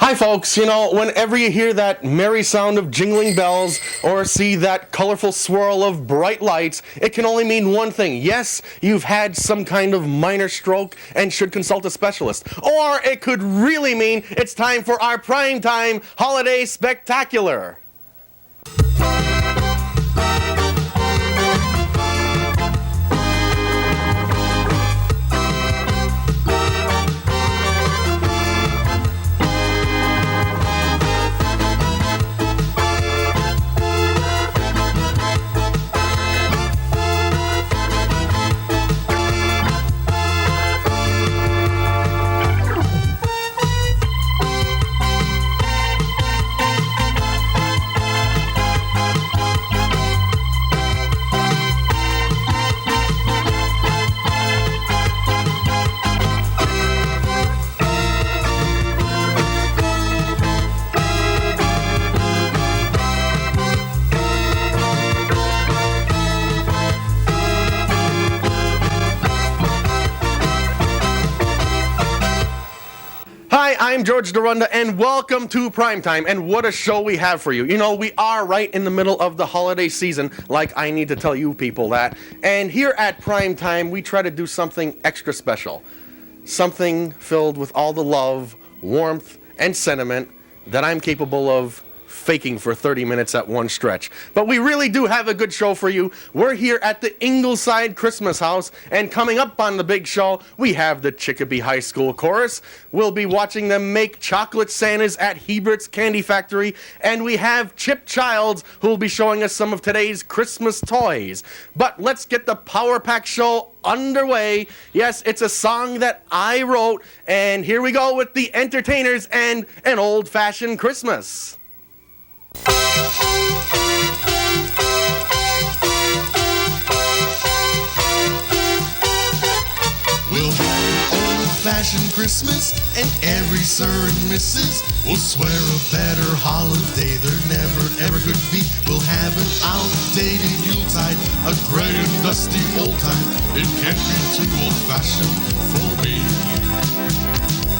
Hi folks, whenever you hear that merry sound of jingling bells or see that colorful swirl of bright lights, it can only mean one thing. Yes, you've had some kind of minor stroke and should consult a specialist. Or it could really mean it's time for our primetime holiday spectacular. Hi, I'm George Dorunda, and welcome to Primetime, and what a show we have for you. We are right in the middle of the holiday season, like I need to tell you people that, and here at Primetime, we try to do something extra special, something filled with all the love, warmth, and sentiment that I'm capable of faking for 30 minutes at one stretch. But we really do have a good show for you. We're here at the Ingleside Christmas House, and coming up on the big show, we have the Chicopee High School Chorus. We'll be watching them make chocolate Santas at HEBERTS Candy Factory, and we have Chip Childs, who will be showing us some of today's Christmas toys. But let's get the Power Pack show underway. Yes, it's a song that I wrote, and here we go with the Entertainers and An Old-Fashioned Christmas. We'll have an old-fashioned Christmas, and every sir and missus will swear a better holiday there never ever could be. We'll have an outdated Yuletide, a gray and dusty old time. It can't be too old-fashioned for me.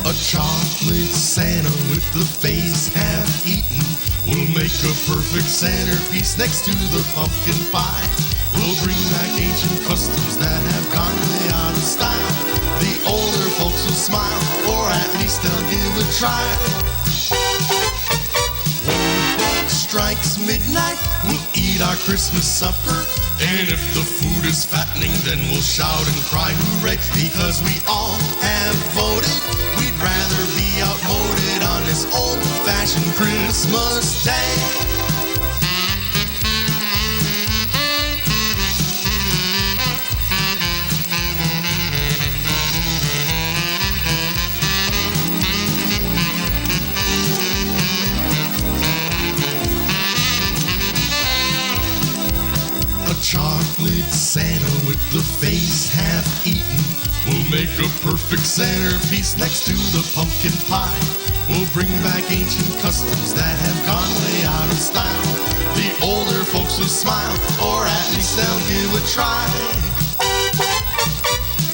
A chocolate Santa with the face half eaten will make a perfect centerpiece next to the pumpkin pie. We'll bring back ancient customs that have gone way out of style. The older folks will smile, or at least they'll give a try. When the clock strikes midnight, we'll eat our Christmas supper. And if the food is fattening, then we'll shout and cry hooray, because we all have voted we'd rather be outmoded on this old-fashioned Christmas day. Chocolate Santa with the face half eaten will make a perfect centerpiece next to the pumpkin pie. We'll bring back ancient customs that have gone way out of style. The older folks will smile, or at least they'll give a try.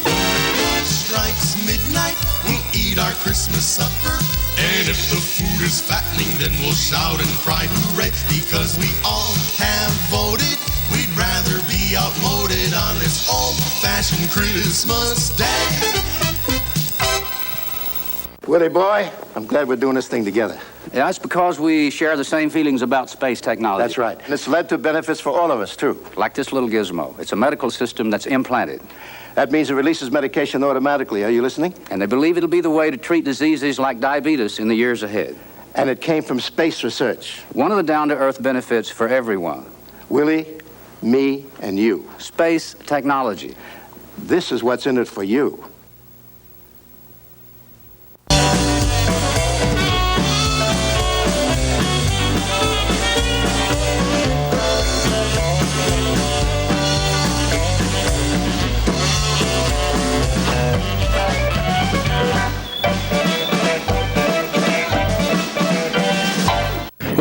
When the clock strikes midnight, we'll eat our Christmas supper. And if the food is fattening, then we'll shout and cry hooray, because we all have voted we'd rather be outmoded on this old-fashioned Christmas day. Willie boy, I'm glad we're doing this thing together. Yeah, it's because we share the same feelings about space technology. That's right. And it's led to benefits for all of us, too. Like this little gizmo. It's a medical system that's implanted. That means it releases medication automatically. Are you listening? And they believe it'll be the way to treat diseases like diabetes in the years ahead. And it came from space research. One of the down-to-earth benefits for everyone. Willie, me, and you. Space technology. This is what's in it for you.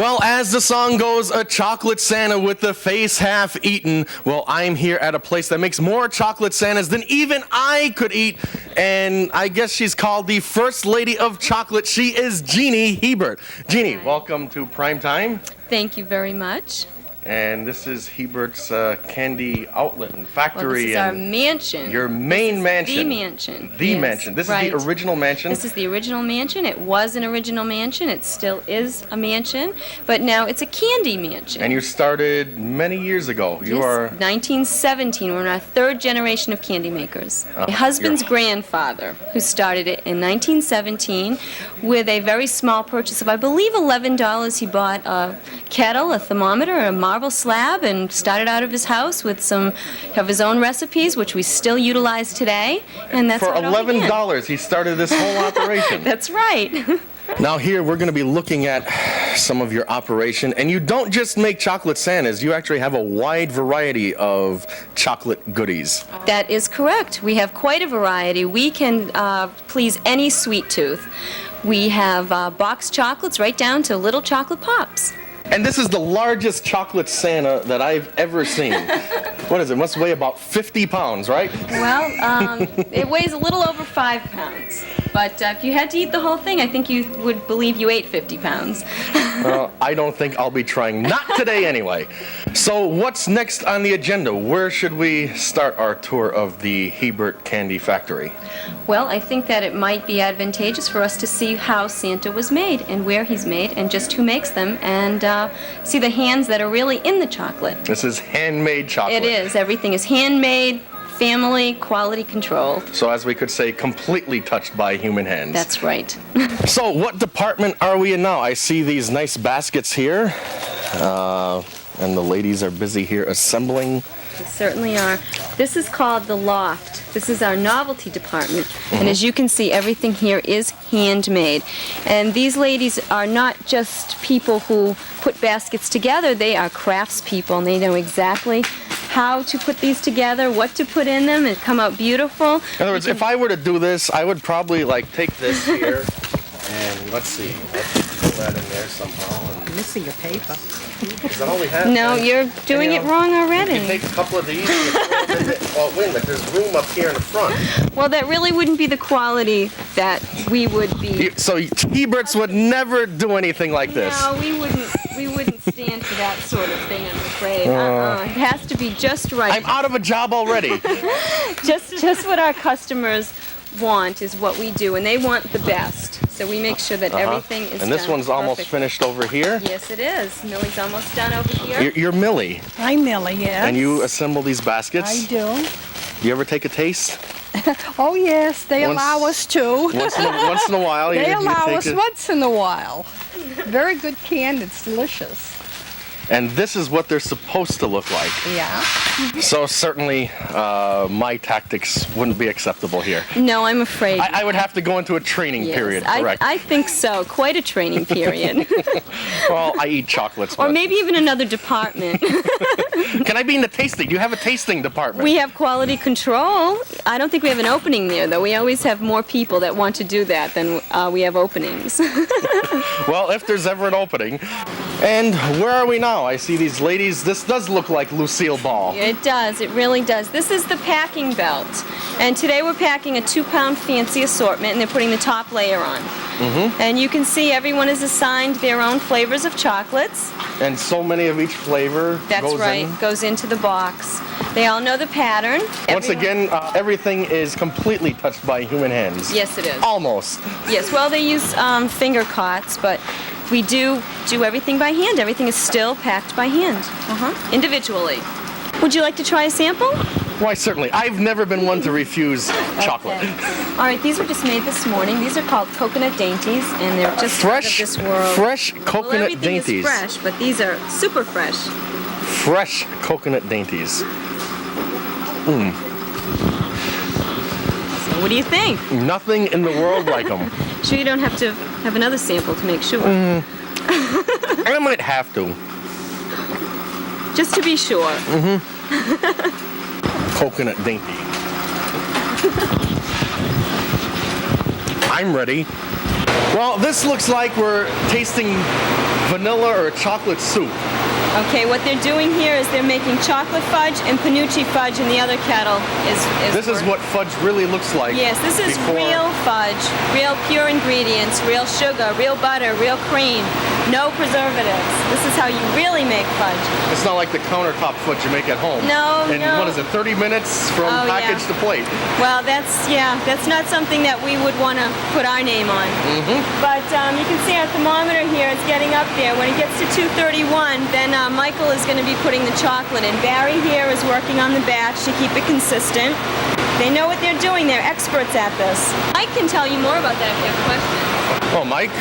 Well, as the song goes, a chocolate Santa with the face half eaten. Well, I'm here at a place that makes more chocolate Santas than even I could eat. And I guess she's called the First Lady of Chocolate. She is Jeannie Hebert. Jeannie, welcome to Primetime. Thank you very much. And this is Hebert's candy outlet and factory. Well, this is our mansion. Your main mansion. The mansion. The Yes, mansion. This right. is the original mansion. This is the original mansion. It was an original mansion. It still is a mansion, but now it's a candy mansion. And you started many years ago. You Yes, are 1917. We're in our third generation of candy makers. My husband's grandfather, who started it in 1917 with a very small purchase of, I believe, $11. He bought a kettle, a thermometer, a marble slab, and started out of his house with some of his own recipes, which we still utilize today. And that's for how it all began. $11 he started this whole operation. That's right. Now here we're going to be looking at some of your operation, and you don't just make chocolate Santas, you actually have a wide variety of chocolate goodies. That is correct. We have quite a variety. We can please any sweet tooth. We have box chocolates right down to little chocolate pops. And this is the largest chocolate Santa that I've ever seen. What is it? Must weigh about 50 pounds, right? Well, it weighs a little over 5 pounds. But if you had to eat the whole thing, I think you would believe you ate 50 pounds. Well, I don't think I'll be trying. Not today, anyway. So what's next on the agenda? Where should we start our tour of the Hebert Candy Factory? Well, I think that it might be advantageous for us to see how Santa was made and where he's made and just who makes them, and see the hands that are really in the chocolate. This is handmade chocolate. It is. Everything is handmade, family, quality control. So as we could say, completely touched by human hands. That's right. So what department are we in now? I see these nice baskets here, and the ladies are busy here assembling. They certainly are. This is called the loft. This is our novelty department. And as you can see, everything here is handmade. And these ladies are not just people who put baskets together. They are craftspeople, and they know exactly how to put these together, what to put in them, and come out beautiful. In other words, if I were to do this, I would probably take this here, and let's see, let's put that in there somehow. And Missing a paper. is that all we have? No, you're doing it wrong You already. take a couple of these, and you throw them in the, oh, wait a minute, there's room up here in the front. Well, that really wouldn't be the quality that we would be. So Heberts would never do anything like this. No, we wouldn't stand for that sort of thing, I'm afraid. It has to be just right. I'm out of a job already. Just what our customers want is what we do, and they want the best. So we make sure that everything is And this done one's almost perfectly. finished over here. Yes, it is. Millie's almost done over here. You're Millie, I'm Millie, yes. and you assemble these baskets. I do. You ever take a taste? Oh, yes, they Once- allow us to. Once in a while, They you allow take us it. once in a while. Very good candy. It's delicious. And this is what they're supposed to look like. Yeah. So certainly my tactics wouldn't be acceptable here. No, I'm afraid. I would have to go into a training Yes, period, correct? I think so. Quite a training period. Well, I eat chocolates. Or but- maybe even another department. Can I be in the tasting? Do you have a tasting department? We have quality control. I don't think we have an opening there, though. We always have more people that want to do that than we have openings. Well, if there's ever an opening. And where are we now? I see these ladies. This does look like Lucille Ball. It does. It really does. This is the packing belt. And today we're packing a 2-pound fancy assortment, and they're putting the top layer on. And you can see everyone is assigned their own flavors of chocolates. And so many of each flavor That's goes right. in. Goes into the box. They all know the pattern. Once Everyone- again, everything is completely touched by human hands. Yes, it is. Almost. Yes, well, they use finger cots, but we do everything by hand. Everything is still packed by hand, individually. Would you like to try a sample? Why, certainly. I've never been one to refuse chocolate. Okay. All right, these were just made this morning. These are called coconut dainties, and they're just Fresh, out of this world. fresh Well, coconut everything dainties. is fresh, but these are super fresh. Fresh coconut dainties. So what do you think? Nothing in the world like them. Sure you don't have to have another sample to make sure. I might have to. Just to be sure. Coconut dainty. I'm ready. Well, this looks like we're tasting vanilla or chocolate soup. Okay, what they're doing here is they're making chocolate fudge and panucci fudge, and the other kettle is This is what fudge really looks like. Yes, this is before- real fudge, real pure ingredients, real sugar, real butter, real cream, no preservatives. This is how you really make fudge. It's not like the countertop fudge you make at home. No, And no. what is it, 30 minutes from Oh, package yeah. to plate? Well, that's not something that we would want to put our name on. But you can see our thermometer here, it's getting up there. When it gets to 231, then Michael is going to be putting the chocolate in. Barry here is working on the batch to keep it consistent. They know what they're doing. They're experts at this. Mike can tell you more about that if you have questions. Well, Mike,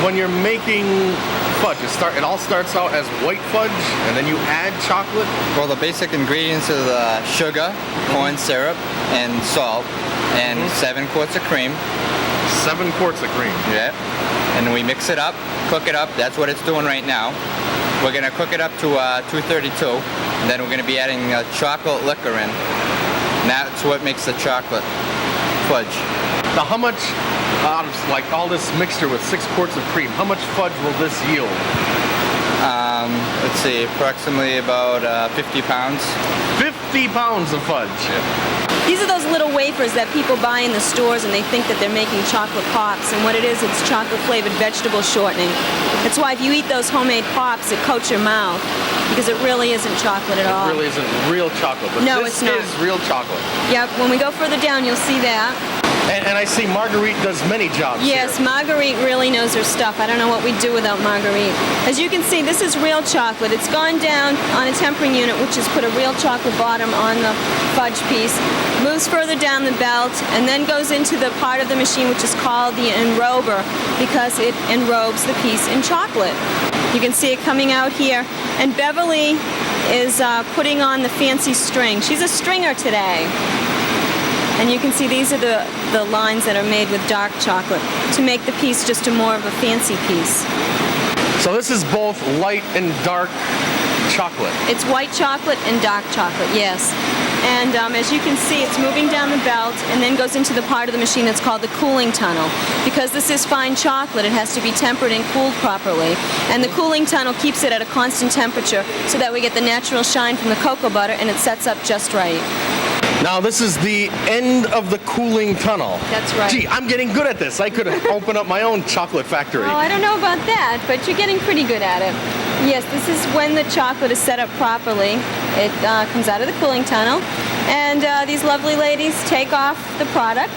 when you're making fudge, it all starts out as white fudge, and then you add chocolate. Well, the basic ingredients are the sugar, corn syrup, and salt, and 7 quarts of cream. 7 quarts of cream. Yeah. And then we mix it up, cook it up. That's what it's doing right now. We're going to cook it up to 232, and then we're going to be adding chocolate liquor in. And that's what makes the chocolate fudge. Now, how much, out of like all this mixture with 6 quarts of cream, how much fudge will this yield? Let's see, approximately about 50 pounds. 50 pounds of fudge. These are those little wafers that people buy in the stores and they think that they're making chocolate pops, and what it is, it's chocolate flavored vegetable shortening. That's why if you eat those homemade pops, it coats your mouth, because it really isn't chocolate at all. It really isn't real chocolate, but No, this it's not. is real chocolate. Yep, when we go further down, you'll see that. And I see Marguerite does many jobs Yes, here. Marguerite really knows her stuff. I don't know what we'd do without Marguerite. As you can see, this is real chocolate. It's gone down on a tempering unit, which has put a real chocolate bottom on the fudge piece, moves further down the belt, and then goes into the part of the machine which is called the enrober, because it enrobes the piece in chocolate. You can see it coming out here. And Beverly is putting on the fancy string. She's a stringer today. And you can see these are the lines that are made with dark chocolate to make the piece just more of a fancy piece. So this is both light and dark chocolate. It's white chocolate and dark chocolate, yes. And as you can see, it's moving down the belt and then goes into the part of the machine that's called the cooling tunnel. Because this is fine chocolate, it has to be tempered and cooled properly. And the cooling tunnel keeps it at a constant temperature so that we get the natural shine from the cocoa butter and it sets up just right. Now this is the end of the cooling tunnel. That's right. Gee, I'm getting good at this. I could open up my own chocolate factory. Oh, I don't know about that, but you're getting pretty good at it. Yes, this is when the chocolate is set up properly. It comes out of the cooling tunnel, and these lovely ladies take off the product,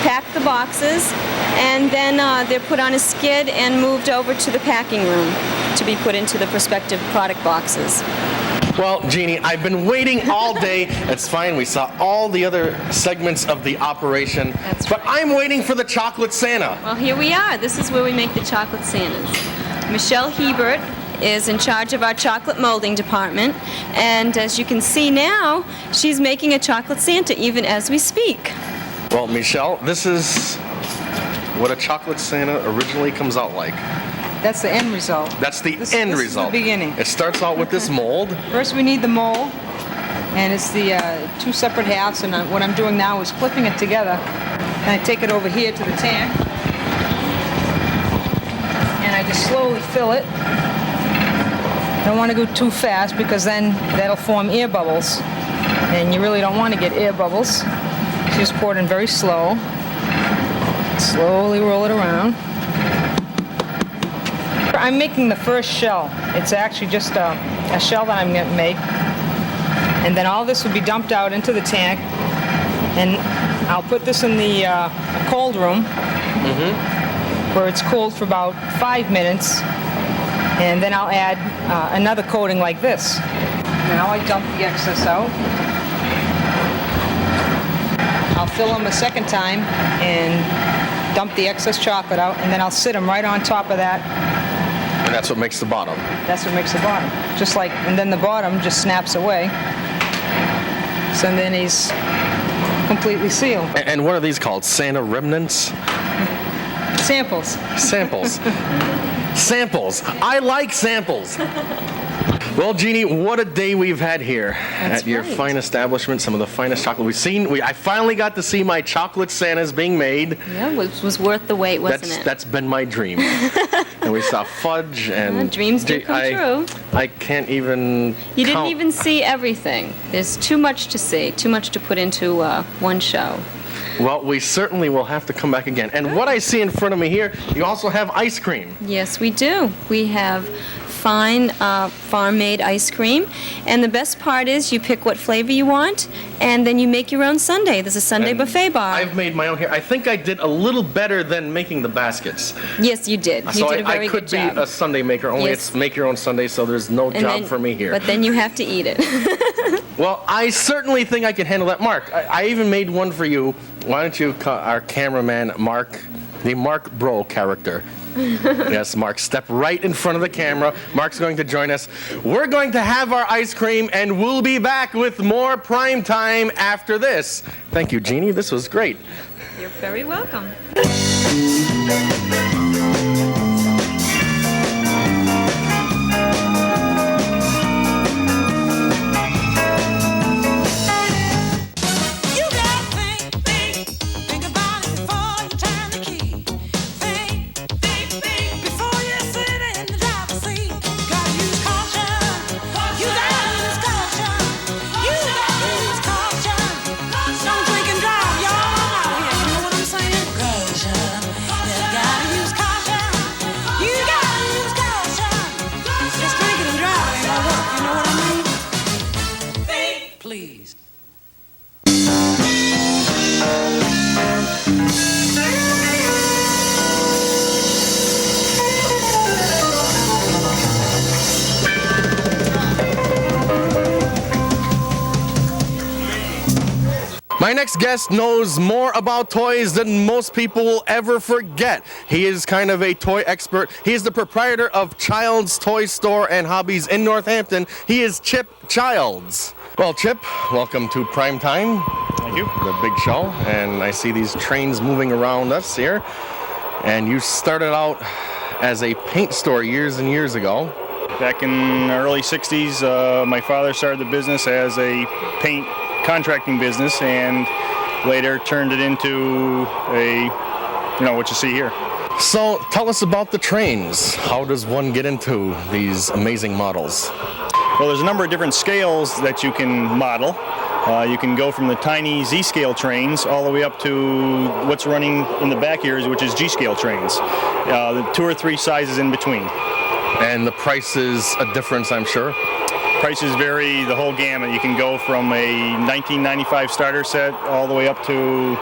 pack the boxes, and then they're put on a skid and moved over to the packing room to be put into the prospective product boxes. Well, Jeannie, I've been waiting all day. It's fine. We saw all the other segments of the operation. That's but right. I'm waiting for the chocolate Santa. Well, here we are. This is where we make the chocolate Santas. Michelle Hebert is in charge of our chocolate molding department, and as you can see now, she's making a chocolate Santa even as we speak. Well, Michelle, this is what a chocolate Santa originally comes out like. That's the end result. That's the This end is the result. beginning. It starts out with this mold. First we need the mold, and it's the 2 separate halves, and what I'm doing now is clipping it together, and I take it over here to the tank, and I just slowly fill it. Don't want to go too fast because then that'll form air bubbles, and you really don't want to get air bubbles. So you just pour it in very slow. Slowly roll it around. I'm making the first shell. It's actually just a shell that I'm going to make. And then all this will be dumped out into the tank. And I'll put this in the cold room, where it's cooled for about 5 minutes. And then I'll add another coating like this. Now I dump the excess out. I'll fill them a second time and dump the excess chocolate out. And then I'll sit them right on top of that. And that's what makes the bottom. That's what makes the bottom. Just like, and then the bottom just snaps away. So then he's completely sealed. And what are these called? Santa remnants? Samples. Samples. Samples. I like samples. Well, Jeannie, what a day we've had here That's at your right. fine establishment. Some of the finest chocolate we've seen. I finally got to see my chocolate Santas being made. Yeah, it was worth the wait, wasn't it? That's been my dream. And we saw fudge and dreams do come true. I can't even. You didn't count. even see everything. There's too much to see, too much to put into one show. Well, we certainly will have to come back again. And what I see in front of me here, you also have ice cream. Yes, we do. We have fine farm-made ice cream, and the best part is you pick what flavor you want, and then you make your own sundae. There's a Sunday buffet bar. I've made my own here. I think I did a little better than making the baskets. Yes, you did. You So did a very I could good job. be a sundae maker, only Yes. it's make your own sundae, so there's no And job then- for me here. But then you have to eat it. Well, I certainly think I can handle that. Mark, I even made one for you. Why don't you call our cameraman, Mark, the Mark Bro character. Yes, Mark, step right in front of the camera. Mark's going to join us. We're going to have our ice cream, and we'll be back with more prime time after this. Thank you, Jeannie. This was great. You're very welcome. You gotta think about it before you turn the key. Think before you sit in the driver's seat. Gotta use caution. You gotta use caution. You gotta use caution. Don't drink and drive, y'all. You know what I'm saying? Caution. You gotta use caution. You gotta use caution. Just drinking and driving ain't gonna work. You know what I mean? Think, please. My next guest knows more about toys than most people will ever forget. He is kind of a toy expert. He is the proprietor of Child's Toy Store and Hobbies in Northampton. He is Chip Childs. Well, Chip, welcome to Prime Time. Thank you. The big show. And I see these trains moving around us here. And you started out as a paint store years and years ago. Back in the early 60s, my father started the business as a paint contracting business and later turned it into what you see here. So tell us about the trains. How does one get into these amazing models? Well, there's a number of different scales that you can model. You can go from the tiny Z-scale trains all the way up to what's running in the back here, which is G-scale trains. The 2 or 3 sizes in between. And the price is a difference, I'm sure. Prices vary the whole gamut. You can go from a 1995 starter set all the way up to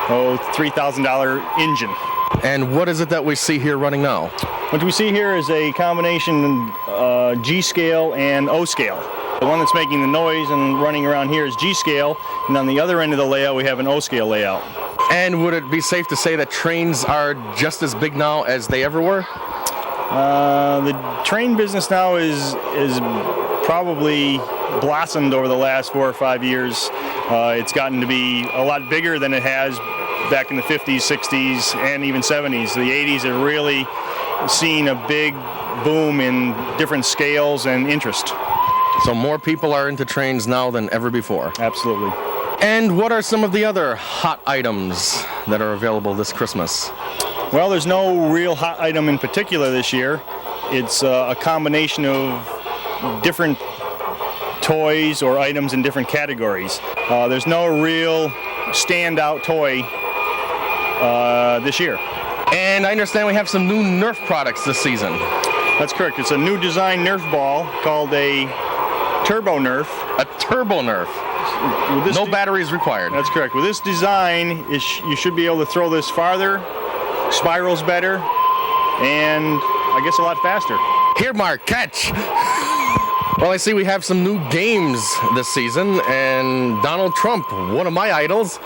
$3,000 engine. And what is it that we see here running now? What we see here is a combination G-scale and O-scale. The one that's making the noise and running around here is G-scale, and on the other end of the layout we have an O-scale layout. And would it be safe to say that trains are just as big now as they ever were? The train business now is probably blossomed over the last 4 or 5 years. It's gotten to be a lot bigger than it has back in the 50s, 60s, and even 70s. The 80s have really seen a big boom in different scales and interest. So more people are into trains now than ever before. Absolutely. And what are some of the other hot items that are available this Christmas? Well, there's no real hot item in particular this year. It's a combination of different toys or items in different categories. There's no real standout toy this year. And I understand we have some new Nerf products this season. That's correct. It's a new design Nerf ball called a Turbo Nerf. A Turbo Nerf. No batteries required. That's correct. With this design, you should be able to throw this farther, spirals better, and I guess a lot faster. Here, Mark, catch! Well, I see we have some new games this season, and Donald Trump, one of my idols.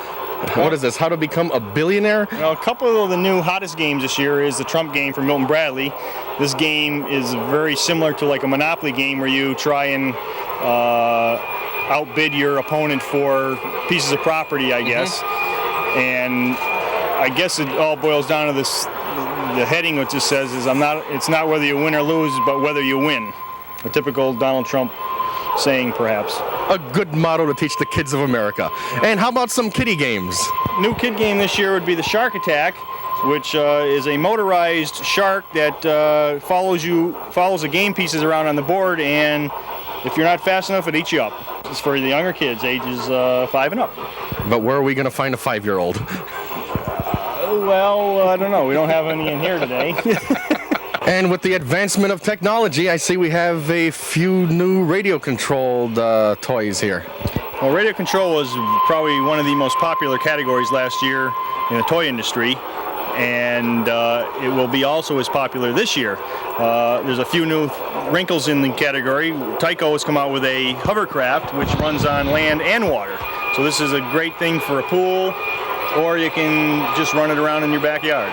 What is this, How to Become a Billionaire? Well, a couple of the new hottest games this year is the Trump game from Milton Bradley. This game is very similar to like a Monopoly game where you try and outbid your opponent for pieces of property, I guess. And I guess it all boils down to this, the heading which just says is it's not whether you win or lose, but whether you win. A typical Donald Trump saying, perhaps. A good motto to teach the kids of America. And how about some kiddie games? New kid game this year would be the Shark Attack, which is a motorized shark that follows the game pieces around on the board, and if you're not fast enough, it eats you up. It's for the younger kids, ages 5 and up. But where are we going to find a 5-year-old? Well, I don't know. We don't have any in here today. And with the advancement of technology, I see we have a few new radio-controlled toys here. Well, radio control was probably one of the most popular categories last year in the toy industry, and it will be also as popular this year. There's a few new wrinkles in the category. Tyco has come out with a hovercraft which runs on land and water. So this is a great thing for a pool, or you can just run it around in your backyard.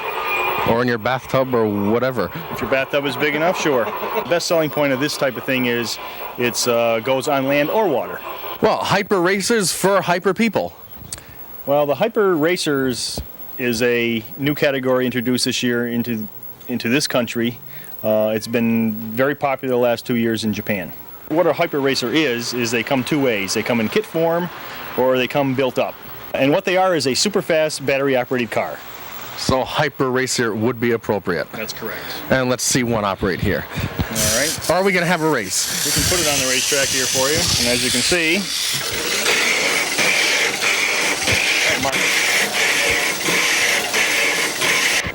Or in your bathtub or whatever. If your bathtub is big enough, sure. The best selling point of this type of thing is it goes on land or water. Well, hyper racers for hyper people. Well, the hyper racers is a new category introduced this year into this country. It's been very popular the last 2 years in Japan. What a hyper racer is they come two ways. They come in kit form or they come built up. And what they are is a super fast battery operated car. So hyper racer would be appropriate. That's correct. And let's see one operate here. All right. Or are we going to have a race? We can put it on the racetrack here for you. And as you can see,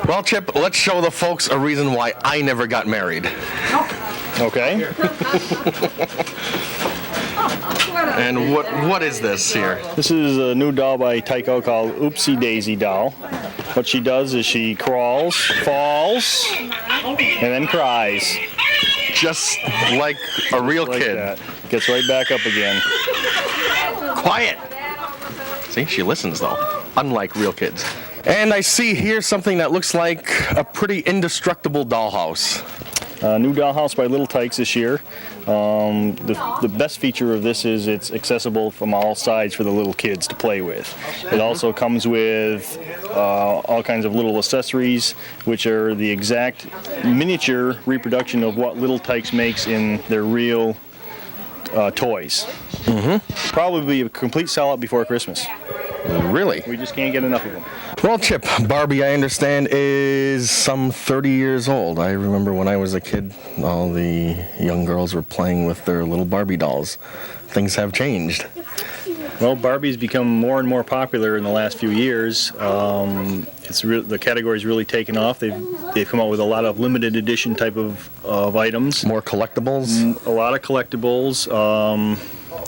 well, Chip, let's show the folks a reason why I never got married. okay. And what is this here? This is a new doll by Tyco called Oopsie Daisy Doll. What she does is she crawls, falls, and then cries. Just like a real Like kid. that. Gets right back up again. Quiet. See, she listens though, unlike real kids. And I see here something that looks like a pretty indestructible dollhouse. New dollhouse by Little Tykes this year. The best feature of this is it's accessible from all sides for the little kids to play with. It also comes with all kinds of little accessories, which are the exact miniature reproduction of what Little Tykes makes in their real toys. Probably a complete sellout before Christmas. Really? We just can't get enough of them. Well, Chip, Barbie, I understand, is some 30 years old. I remember when I was a kid, all the young girls were playing with their little Barbie dolls. Things have changed. Well, Barbie's become more and more popular in the last few years. The category's really taken off. They've come out with a lot of limited edition type of items. More collectibles? A lot of collectibles.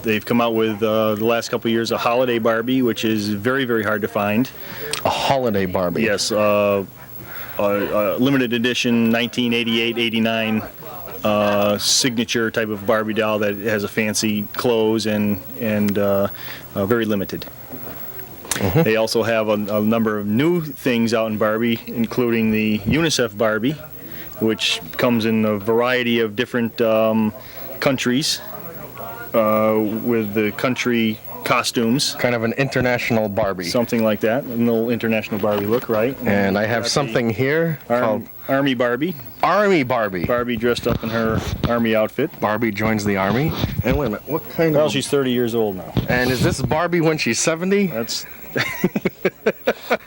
They've come out with, the last couple of years, a holiday Barbie, which is very, very hard to find. A holiday Barbie? Yes. Limited edition 1988-89 signature type of Barbie doll that has a fancy clothes and very limited. They also have a number of new things out in Barbie, including the UNICEF Barbie, which comes in a variety of different countries. With the country costumes. Kind of an international Barbie. Something like that. A little international Barbie look, right? And I have something here called Army Barbie. Army Barbie. Barbie dressed up in her army outfit. Barbie joins the army. And wait a minute, what kind of... Well, she's 30 years old now. And is this Barbie when she's 70? That's...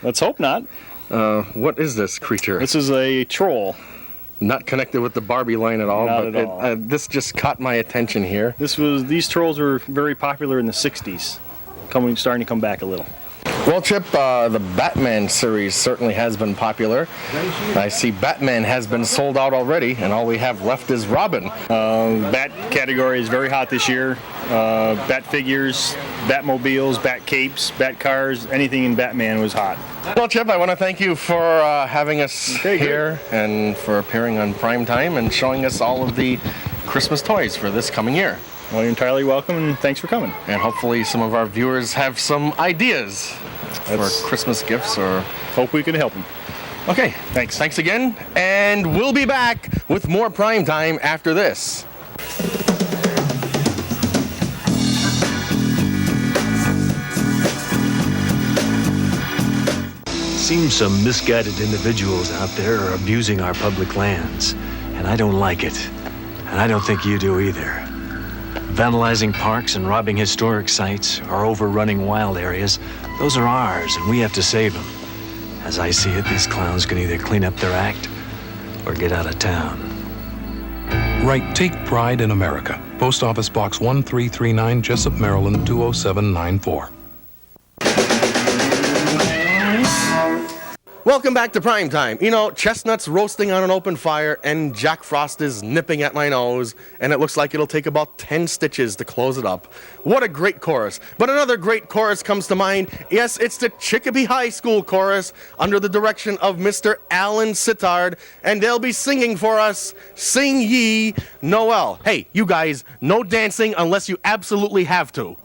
Let's hope not. What is this creature? This is a troll. Not connected with the Barbie line at all, Not but at all. This just caught my attention here. These trolls were very popular in the 60s, starting to come back a little. Well, Chip, the Batman series certainly has been popular. I see Batman has been sold out already, and all we have left is Robin. Bat category is very hot this year. Bat figures, Batmobiles, Bat capes, Bat cars, anything in Batman was hot. Well, Chip, I want to thank you for having us here and for appearing on Prime Time and showing us all of the Christmas toys for this coming year. Well, you're entirely welcome, and thanks for coming. And hopefully some of our viewers have some ideas for Christmas gifts, or hope we can help them. Okay, thanks. Thanks again, and we'll be back with more Prime Time after this. Seems some misguided individuals out there are abusing our public lands, and I don't like it. And I don't think you do either. Vandalizing parks and robbing historic sites or overrunning wild areas, those are ours, and we have to save them. As I see it, these clowns can either clean up their act or get out of town. Write Take Pride in America. Post Office Box 1339, Jessup, Maryland 20794. Welcome back to Prime Time. You know, chestnuts roasting on an open fire and Jack Frost is nipping at my nose, and it looks like it'll take about 10 stitches to close it up. What a great chorus. But another great chorus comes to mind. Yes, it's the Chicopee High School chorus under the direction of Mr. Alan Sittard, and they'll be singing for us, Sing Ye Noel. Hey, you guys, no dancing unless you absolutely have to.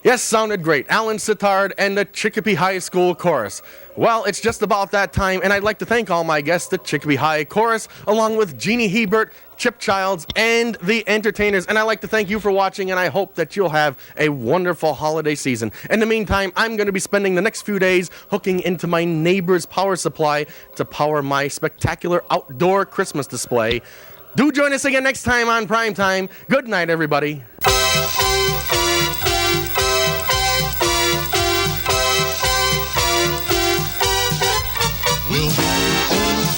Yes, sounded great. Alan Sittard and the Chicopee High School Chorus. Well, it's just about that time, and I'd like to thank all my guests, the Chicopee High Chorus, along with Jeannie Hebert, Chip Childs, and the entertainers. And I'd like to thank you for watching, and I hope that you'll have a wonderful holiday season. In the meantime, I'm going to be spending the next few days hooking into my neighbor's power supply to power my spectacular outdoor Christmas display. Do join us again next time on Prime Time. Good night, everybody.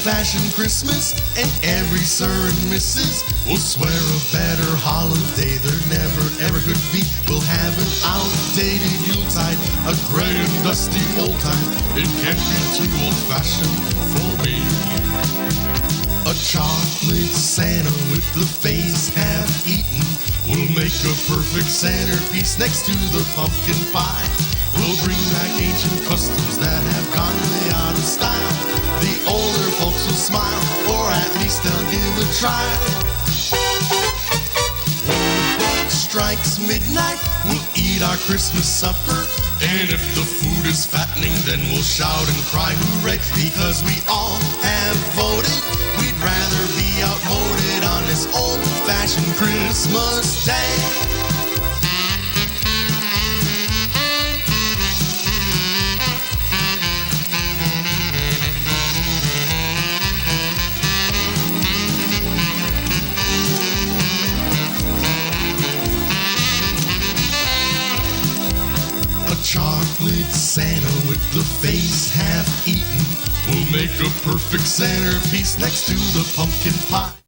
Old-fashioned Christmas, and every sir and missus will swear a better holiday there never ever could be. We'll have an outdated Yuletide, a gray and dusty old time. It can't be too old-fashioned for me. A chocolate Santa with the face half eaten will make a perfect centerpiece next to the pumpkin pie. We'll bring back ancient customs that have gone way out of style. The older folks will smile, or at least they'll give a try. When the clock strikes midnight, we'll eat our Christmas supper And if the food is fattening, then we'll shout and cry hooray, because we all have voted. We'd rather be outvoted on this old-fashioned Christmas day. Chocolate Santa with the face half eaten will make a perfect centerpiece next to the pumpkin pie.